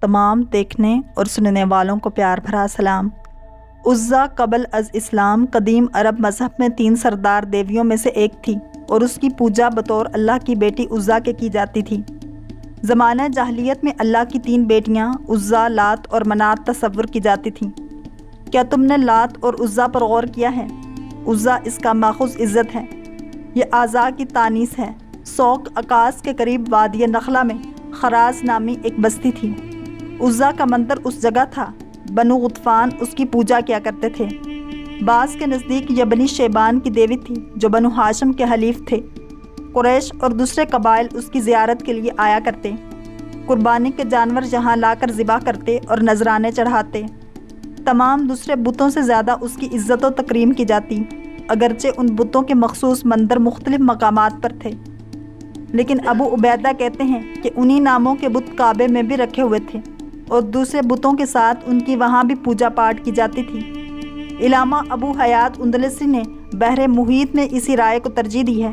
तमाम देखने और सुनने वालों को प्यार भरा सलाम। उज़्ज़ा कबल अज़ इस्लाम कदीम अरब मज़हब में 3 सरदार देवियों में से एक थी और उसकी पूजा बतौर अल्लाह की बेटी उज़्ज़ा के की जाती थी। ज़माना जाहिलियत में अल्लाह की 3 बेटियां उज़्ज़ा, लात और मनात तस्वुर की जाती थीं। क्या तुमने लात और उज़्ज़ा पर गौर किया है? उज़्ज़ा इसका माखूज़ इज़्ज़त है। ये आज़ा की तानीस है। सौक अकास के करीब वादी नखला में खराज नामी एक बस्ती थी। उज़्ज़ा का मंदिर उस जगह था। बनु गुतफ़ान उसकी पूजा किया करते थे। बास के नज़दीक यह बनी शेबान की देवी थी जो बनु हाशिम के हलीफ थे। कुरैश और दूसरे कबाइल उसकी ज़ियारत के लिए आया करते। कुर्बानी के जानवर यहाँ लाकर ज़िबा करते और नजराने चढ़ाते। तमाम दूसरे बुतों से ज़्यादा उसकी इज़्ज़त व तकरीम की जाती, अगरचे उन बुतों के मखसूस मंदिर मुख्तलिफ मकामात पर थे। लेकिन अबू उबैदा कहते हैं कि उन्हीं नामों के बुत काबे में भी रखे हुए थे और दूसरे बुतों के साथ उनकी वहाँ भी पूजा पाठ की जाती थी। इलामा अबू हयात उंदलसी ने बहरे मुहीत में इसी राय को तरजीह दी है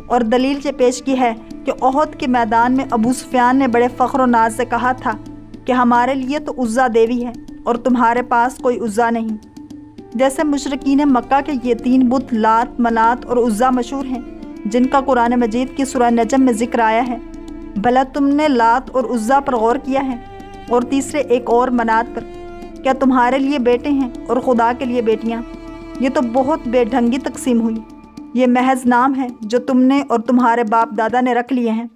और दलील से पेश की है कि ओहद के मैदान में अबू सुफियान ने बड़े फ़ख्र व नाज से कहा था कि हमारे लिए तो उज़्ज़ा देवी है और तुम्हारे पास कोई उज़्ज़ा नहीं। जैसे मुशरिकीन मक्का के ये 3 बुत लात, मनात और उज़्ज़ा मशहूर हैं, जिनका कुरान मजीद की सूरह नजम में जिक्र आया है। भला तुमने लात और उज़्ज़ा पर गौर किया है? और तीसरे एक और मनात पर। क्या तुम्हारे लिए बेटे हैं और खुदा के लिए बेटियां? ये तो बहुत बेढंगी तकसीम हुई। ये महज नाम है जो तुमने और तुम्हारे बाप दादा ने रख लिए हैं।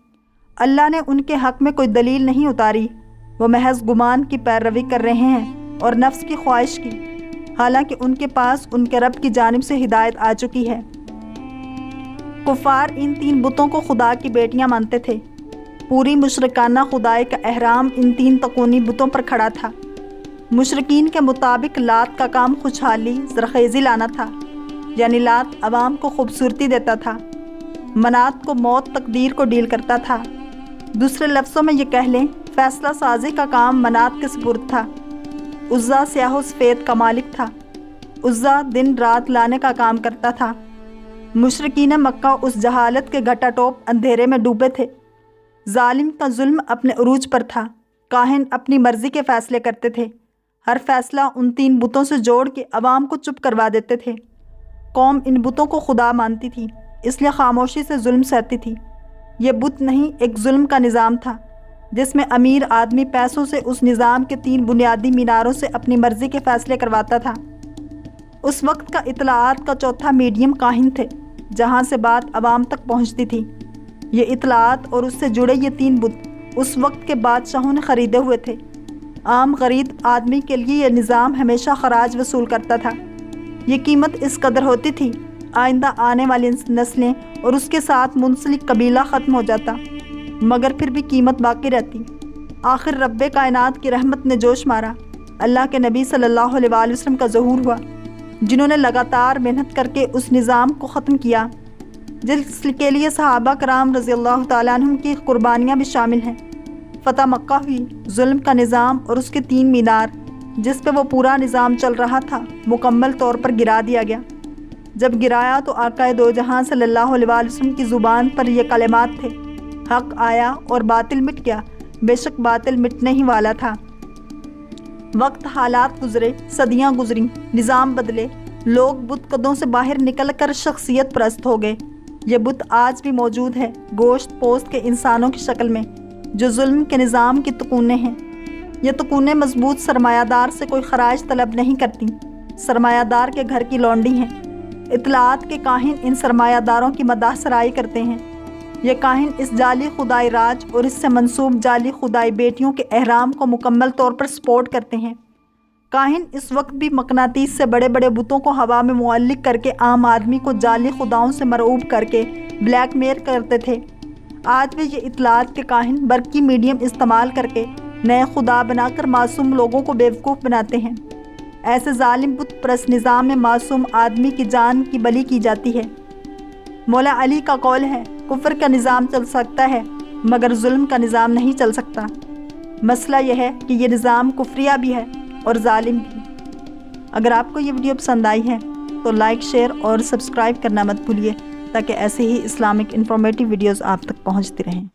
अल्लाह ने उनके हक़ में कोई दलील नहीं उतारी। वो महज गुमान की पैरवी कर रहे हैं और नफ्स की ख्वाहिश की, हालांकि उनके पास उनके रब की जानिब से हिदायत आ चुकी है। कुफ़ार इन 3 बुतों को खुदा की बेटियां मानते थे। पूरी मुशरिकाना खुदाई का एहराम इन 3 तकूनी बुतों पर खड़ा था। मुशरिकीन के मुताबिक लात का काम खुशहाली ज़रख़ेज़ी लाना था, यानी लात अवाम को खूबसूरती देता था। मनात को मौत तकदीर को डील करता था। दूसरे लफ्ज़ों में ये कह लें, फ़ैसला साजी का काम मनात के सुपुर्द था। उज़्ज़ा स्याह सफ़ेद का मालिक था। उज़्ज़ा दिन रात लाने का काम करता था। मुशरिकीन मक्का उस जहालत के घटाटोप अंधेरे में डूबे थे। जालिम का जुल्म अपने उरूज पर था। काहिन अपनी मर्ज़ी के फ़ैसले करते थे। हर फ़ैसला उन 3 बुतों से जोड़ के अवाम को चुप करवा देते थे। कौम इन बुतों को खुदा मानती थी, इसलिए खामोशी से जुल्म सहती थी। ये बुत नहीं, एक जुल्म का निज़ाम था जिसमें अमीर आदमी पैसों से उस निज़ाम के 3 बुनियादी मीनारों से अपनी मर्ज़ी के फ़ैसले करवाता था। उस वक्त का इतलाआत का चौथा मीडियम काहिन थे, जहाँ से बात अवाम तक पहुँचती थी। ये इतलाआत और उससे जुड़े ये 3 बुत उस वक्त के बादशाहों ने ख़रीदे हुए थे। आम गरीब आदमी के लिए यह निज़ाम हमेशा खराज वसूल करता था। ये कीमत इस कदर होती थी, आइंदा आने वाली नस्लें और उसके साथ मुंसलिक कबीला ख़त्म हो जाता, मगर फिर भी कीमत बाकी रहती। आखिर रब्बे कायनात की रहमत ने जोश मारा। अल्लाह के नबी सल्लल्लाहु अलैहि वसल्लम का ज़हूर हुआ, जिन्होंने लगातार मेहनत करके उस निज़ाम को ख़त्म किया, जिसके लिए सहाबा कराम रज़ियल्लाहु ताला अन्हुम की कुर्बानियाँ भी शामिल हैं। फ़तह मक्का हुई। जुल्म का निज़ाम और उसके 3 मीनार जिस पे वो पूरा निज़ाम चल रहा था, मुकम्मल तौर पर गिरा दिया गया। जब गिराया तो आक़ाए दो जहां सल्लल्लाहु अलैहि वसल्लम की ज़ुबान पर ये कलिमात थे, हक़ आया और बातिल मिट गया। बेशक बातिल मिटने ही वाला था। वक्त, हालात गुजरे, सदियाँ गुजरी, निज़ाम बदले, लोग बुत कदों से बाहर निकल कर शख्सियत परस्त हो गए। ये बुत आज भी मौजूद है, गोश्त पोस्त के इंसानों की शक्ल में, जो जुल्म के निज़ाम की तकूने हैं। ये तकूने मजबूत सरमायादार से कोई खराज तलब नहीं करती, सरमायादार के घर की लौंडी हैं। इतलाआत के काहिन इन सरमायादारों की मदाह सराई करते हैं। ये काहिन इस जाली खुदाई राज और इससे मंसूब जाली खुदाई बेटियों के एहराम को मुकम्मल तौर पर सपोर्ट करते हैं। काहिन इस वक्त भी मकनातीस से बड़े बड़े बुतों को हवा में मुअल्लिक करके आम आदमी को जाली खुदाओं से मरऊब करके ब्लैकमेल करते थे। आज भी ये इतलाआत के काहिन बरकी मीडियम इस्तेमाल करके नए खुदा बनाकर मासूम लोगों को बेवकूफ़ बनाते हैं। ऐसे जालिम बुत परस्त निज़ाम में मासूम आदमी की जान की बलि की जाती है। मौला अली का कौल है, कुफ्र का निज़ाम चल सकता है मगर जुल्म का निज़ाम नहीं चल सकता। मसला यह है कि ये निज़ाम कुफ्रिया भी है और जालिम भी। अगर आपको ये वीडियो पसंद आई है तो लाइक, शेयर और सब्सक्राइब करना मत भूलिए, ताकि ऐसे ही इस्लामिक इन्फॉर्मेटिव वीडियोज़ आप तक पहुँचती रहें।